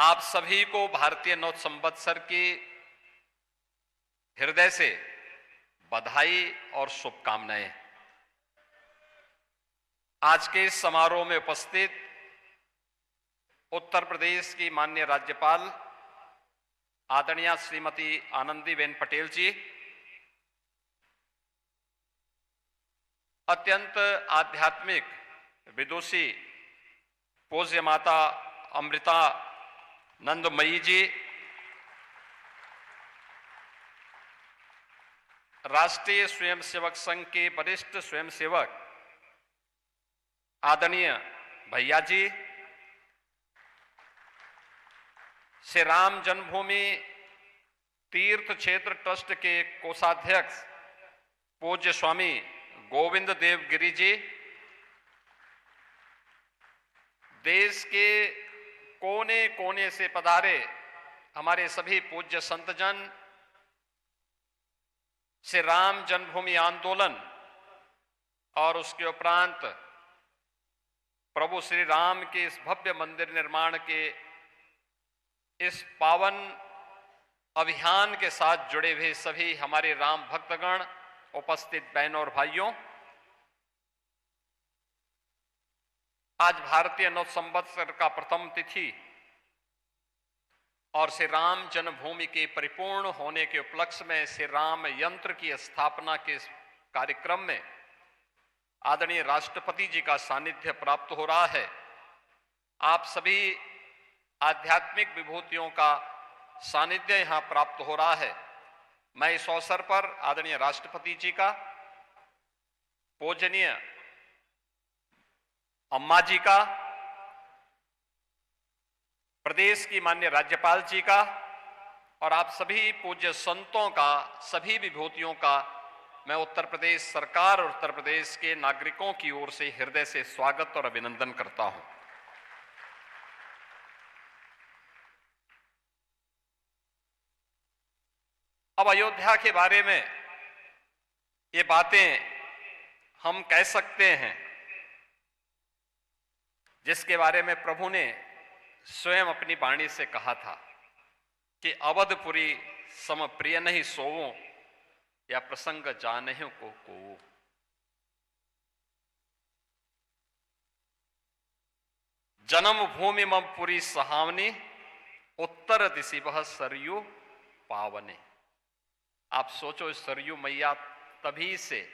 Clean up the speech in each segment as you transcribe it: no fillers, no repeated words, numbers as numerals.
आप सभी को भारतीय नव संवत्सर की हृदय से बधाई और शुभकामनाएं। आज के इस समारोह में उपस्थित उत्तर प्रदेश की माननीय राज्यपाल आदरणीय श्रीमती आनंदीबेन पटेल जी, अत्यंत आध्यात्मिक विदुषी पूज्य माता अमृता नंदमयी जी, राष्ट्रीय स्वयंसेवक संघ के वरिष्ठ स्वयंसेवक आदरणीय भैया जी, श्री राम जन्मभूमि तीर्थ क्षेत्र ट्रस्ट के कोषाध्यक्ष पूज्य स्वामी गोविंद देव गिरी जी, देश के कोने कोने से पधारे हमारे सभी पूज्य संतजन, श्री राम जन्मभूमि आंदोलन और उसके उपरांत प्रभु श्री राम के इस भव्य मंदिर निर्माण के इस पावन अभियान के साथ जुड़े हुए सभी हमारे राम भक्तगण, उपस्थित बहनों और भाइयों, आज भारतीय नव संवत्सर का प्रथम तिथि और श्री राम जन्मभूमि के परिपूर्ण होने के उपलक्ष्य में श्री राम यंत्र की स्थापना के कार्यक्रम में आदरणीय राष्ट्रपति जी का सानिध्य प्राप्त हो रहा है। आप सभी आध्यात्मिक विभूतियों का सानिध्य यहां प्राप्त हो रहा है। मैं इस अवसर पर आदरणीय राष्ट्रपति जी का, पूजनीय अम्मा जी का, प्रदेश की माननीय राज्यपाल जी का और आप सभी पूज्य संतों का, सभी विभूतियों का मैं उत्तर प्रदेश सरकार और उत्तर प्रदेश के नागरिकों की ओर से हृदय से स्वागत और अभिनंदन करता हूं। अब अयोध्या के बारे में ये बातें हम कह सकते हैं जिसके बारे में प्रभु ने स्वयं अपनी वाणी से कहा था कि अवधपुरी सम प्रिय नहीं सोवो, या प्रसंग जानहु को। जन्म भूमि मम पुरी सहावनी, उत्तर दिशि बह सरयू पावने। आप सोचो, सरयू मैया तभी से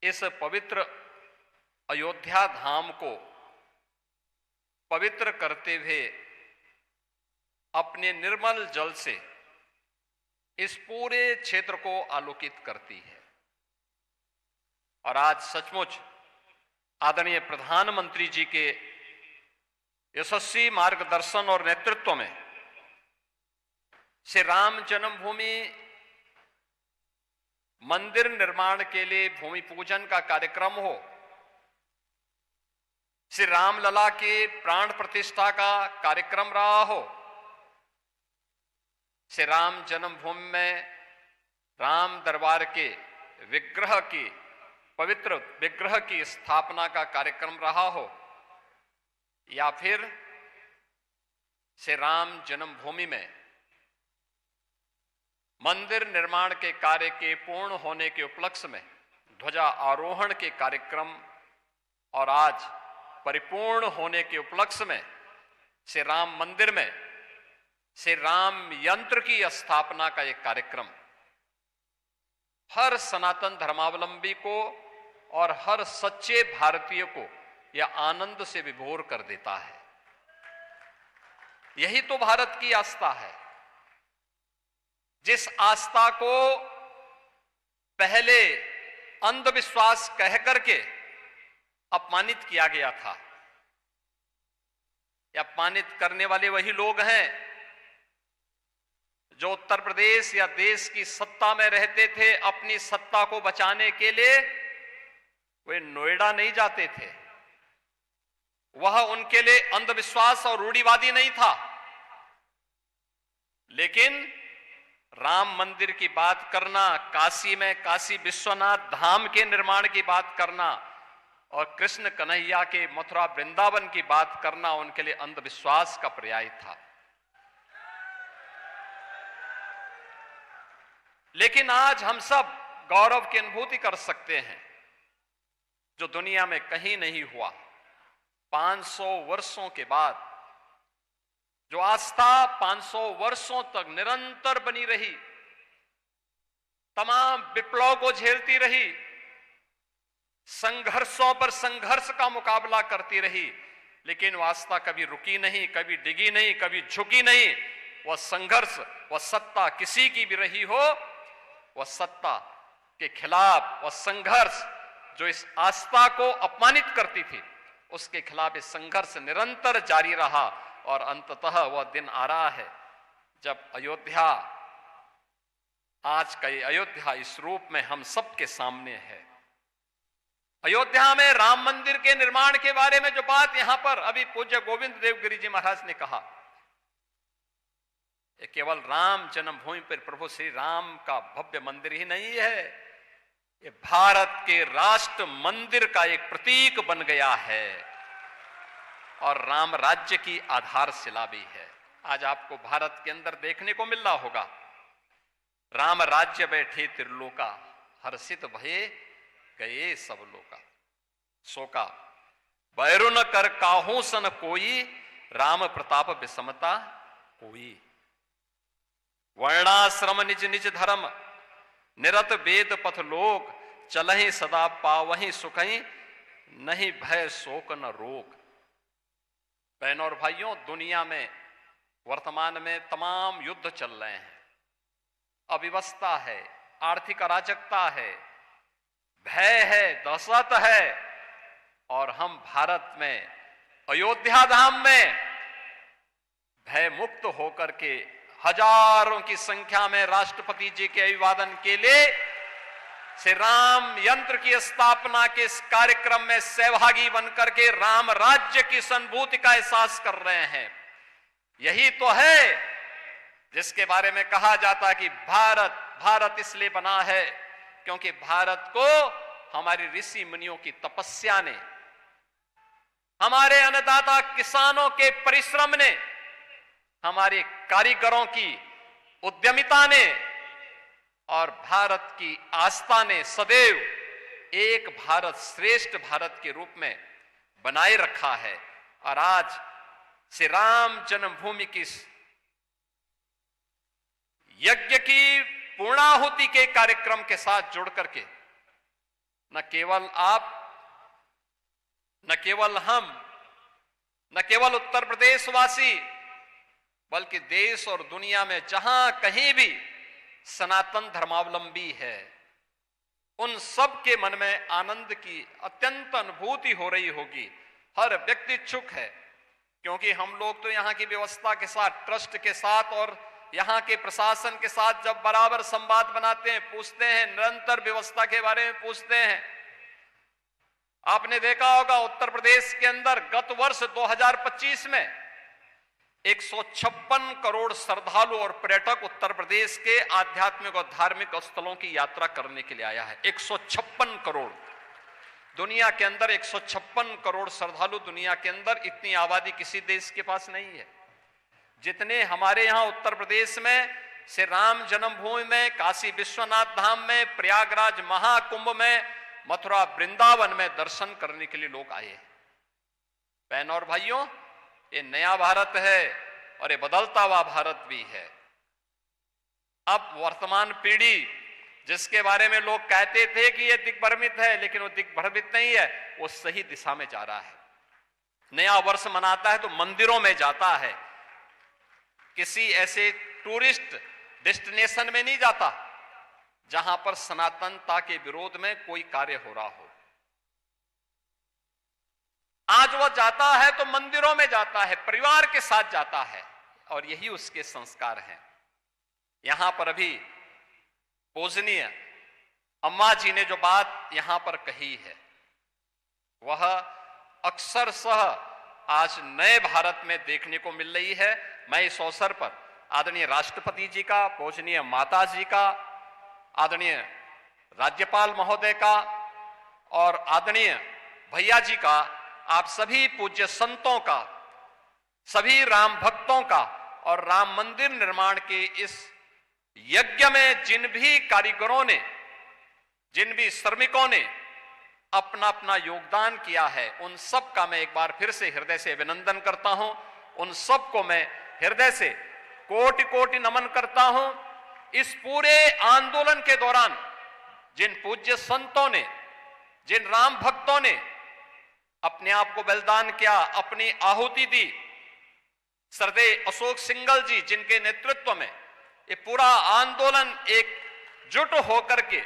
इस पवित्र अयोध्या धाम को पवित्र करते हुए अपने निर्मल जल से इस पूरे क्षेत्र को आलोकित करती है। और आज सचमुच आदरणीय प्रधानमंत्री जी के यशस्वी मार्गदर्शन और नेतृत्व में श्री राम जन्मभूमि मंदिर निर्माण के लिए भूमि पूजन का कार्यक्रम हो, श्री रामलला के प्राण प्रतिष्ठा का कार्यक्रम रहा हो, श्री राम जन्मभूमि में राम दरबार के विग्रह की, पवित्र विग्रह की स्थापना का कार्यक्रम रहा हो, या फिर श्री राम जन्मभूमि में मंदिर निर्माण के कार्य के पूर्ण होने के उपलक्ष्य में ध्वजा आरोहण के कार्यक्रम और आज परिपूर्ण होने के उपलक्ष्य में श्री राम मंदिर में श्री राम यंत्र की स्थापना का एक कार्यक्रम हर सनातन धर्मावलंबी को और हर सच्चे भारतीय को यह आनंद से विभोर कर देता है। यही तो भारत की आस्था है, जिस आस्था को पहले अंधविश्वास कह करके अपमानित किया गया था। या अपमानित करने वाले वही लोग हैं जो उत्तर प्रदेश या देश की सत्ता में रहते थे। अपनी सत्ता को बचाने के लिए वे नोएडा नहीं जाते थे। वह उनके लिए अंधविश्वास और रूढ़िवादी नहीं था, लेकिन राम मंदिर की बात करना, काशी में काशी विश्वनाथ धाम के निर्माण की बात करना, और कृष्ण कन्हैया के मथुरा वृंदावन की बात करना उनके लिए अंधविश्वास का पर्याय था। लेकिन आज हम सब गौरव की अनुभूति कर सकते हैं जो दुनिया में कहीं नहीं हुआ। 500 वर्षों के बाद जो आस्था 500 वर्षों तक निरंतर बनी रही, तमाम विप्लव को झेलती रही, संघर्षों पर संघर्ष का मुकाबला करती रही, लेकिन वह आस्था कभी रुकी नहीं, कभी डिगी नहीं, कभी झुकी नहीं। वह संघर्ष, वह सत्ता किसी की भी रही हो, वह सत्ता के खिलाफ वह संघर्ष जो इस आस्था को अपमानित करती थी, उसके खिलाफ ये संघर्ष निरंतर जारी रहा। और अंततः वह दिन आ रहा है जब अयोध्या, आज का ये अयोध्या इस रूप में हम सबके सामने है। अयोध्या में राम मंदिर के निर्माण के बारे में जो बात यहां पर अभी पूज्य गोविंद देवगिरी जी महाराज ने कहा, ये केवल राम जन्मभूमि पर प्रभु श्री राम का भव्य मंदिर ही नहीं है, ये भारत के राष्ट्र मंदिर का एक प्रतीक बन गया है और राम राज्य की आधारशिला भी है। आज आपको भारत के अंदर देखने को मिल रहा होगा, राम राज्य बैठे त्रिलोका, हर्षित भये गए सब लोका। शोका बैरुन कर काहू सन कोई, राम प्रताप विषमता कोई। वर्णाश्रम निज निज धर्म, निरत वेद पथ लोक, चलहि सदा पावहि सुखहि, नहीं भय शोक न रोग। बहनों और भाइयों, दुनिया में वर्तमान में तमाम युद्ध चल रहे हैं, अव्यवस्था है, आर्थिक अराजकता है, भय है, दहशत है, और हम भारत में अयोध्या धाम में भय मुक्त होकर के हजारों की संख्या में राष्ट्रपति जी के अभिवादन के लिए श्री राम यंत्र की स्थापना के इस कार्यक्रम में सहभागी बनकर के राम राज्य की अनुभूति का एहसास कर रहे हैं। यही तो है जिसके बारे में कहा जाता है कि भारत भारत इसलिए बना है क्योंकि भारत को हमारी ऋषि मुनियों की तपस्या ने, हमारे अन्नदाता किसानों के परिश्रम ने, हमारे कारीगरों की उद्यमिता ने और भारत की आस्था ने सदैव एक भारत श्रेष्ठ भारत के रूप में बनाए रखा है। और आज श्री राम जन्मभूमि की यज्ञ की पूर्णाहुति के कार्यक्रम के साथ जुड़ करके न केवल आप, न केवल हम, न केवल उत्तर प्रदेश वासी, बल्कि देश और दुनिया में जहां कहीं भी सनातन धर्मावलंबी है, उन सब के मन में आनंद की अत्यंत अनुभूति हो रही होगी। हर व्यक्ति इच्छुक है, क्योंकि हम लोग तो यहाँ की व्यवस्था के साथ, ट्रस्ट के साथ और यहाँ के प्रशासन के साथ जब बराबर संवाद बनाते हैं, पूछते हैं, निरंतर व्यवस्था के बारे में पूछते हैं। आपने देखा होगा उत्तर प्रदेश के अंदर गत वर्ष 2025 में 156 करोड़ श्रद्धालु और पर्यटक उत्तर प्रदेश के आध्यात्मिक और धार्मिक स्थलों की यात्रा करने के लिए आया है। 156 करोड़, दुनिया के अंदर 156 करोड़ श्रद्धालु, दुनिया के अंदर इतनी आबादी किसी देश के पास नहीं है जितने हमारे यहाँ उत्तर प्रदेश में श्री राम जन्मभूमि में, काशी विश्वनाथ धाम में, प्रयागराज महाकुंभ में, मथुरा वृंदावन में दर्शन करने के लिए लोग आए हैं। बहनों और भाइयों, ये नया भारत है और ये बदलता हुआ भारत भी है। अब वर्तमान पीढ़ी जिसके बारे में लोग कहते थे कि ये दिग्भ्रमित है, लेकिन वो दिग्भ्रमित नहीं है, वो सही दिशा में जा रहा है। नया वर्ष मनाता है तो मंदिरों में जाता है, किसी ऐसे टूरिस्ट डेस्टिनेशन में नहीं जाता जहां पर सनातनता के विरोध में कोई कार्य हो रहा हो। आज वह जाता है तो मंदिरों में जाता है, परिवार के साथ जाता है, और यही उसके संस्कार हैं। यहां पर अभी पूजनीय अम्मा जी ने जो बात यहां पर कही है, वह अक्सरशः आज नए भारत में देखने को मिल रही है। मैं इस अवसर पर आदरणीय राष्ट्रपति जी का, पूजनीय माता जी का, आदरणीय राज्यपाल महोदय का और आदरणीय भैया जी का, आप सभी पूज्य संतों का, सभी राम भक्तों का और राम मंदिर निर्माण के इस यज्ञ में जिन भी कारीगरों ने, जिन भी श्रमिकों ने अपना अपना योगदान किया है, उन सब का मैं एक बार फिर से हृदय से अभिनंदन करता हूं। उन सब को मैं हृदय से कोटि कोटि नमन करता हूं। इस पूरे आंदोलन के दौरान जिन पूज्य संतों ने, जिन राम भक्तों ने अपने आप को बलिदान किया, अपनी आहुति दी, श्रद्धेय अशोक सिंघल जी जिनके नेतृत्व में ये पूरा आंदोलन एकजुट होकर के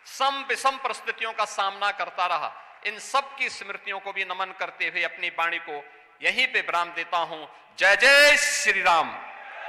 सम विषम परिस्थितियों का सामना करता रहा, इन सब की स्मृतियों को भी नमन करते हुए अपनी वाणी को यहीं पे विराम देता हूं। जय जय श्री राम।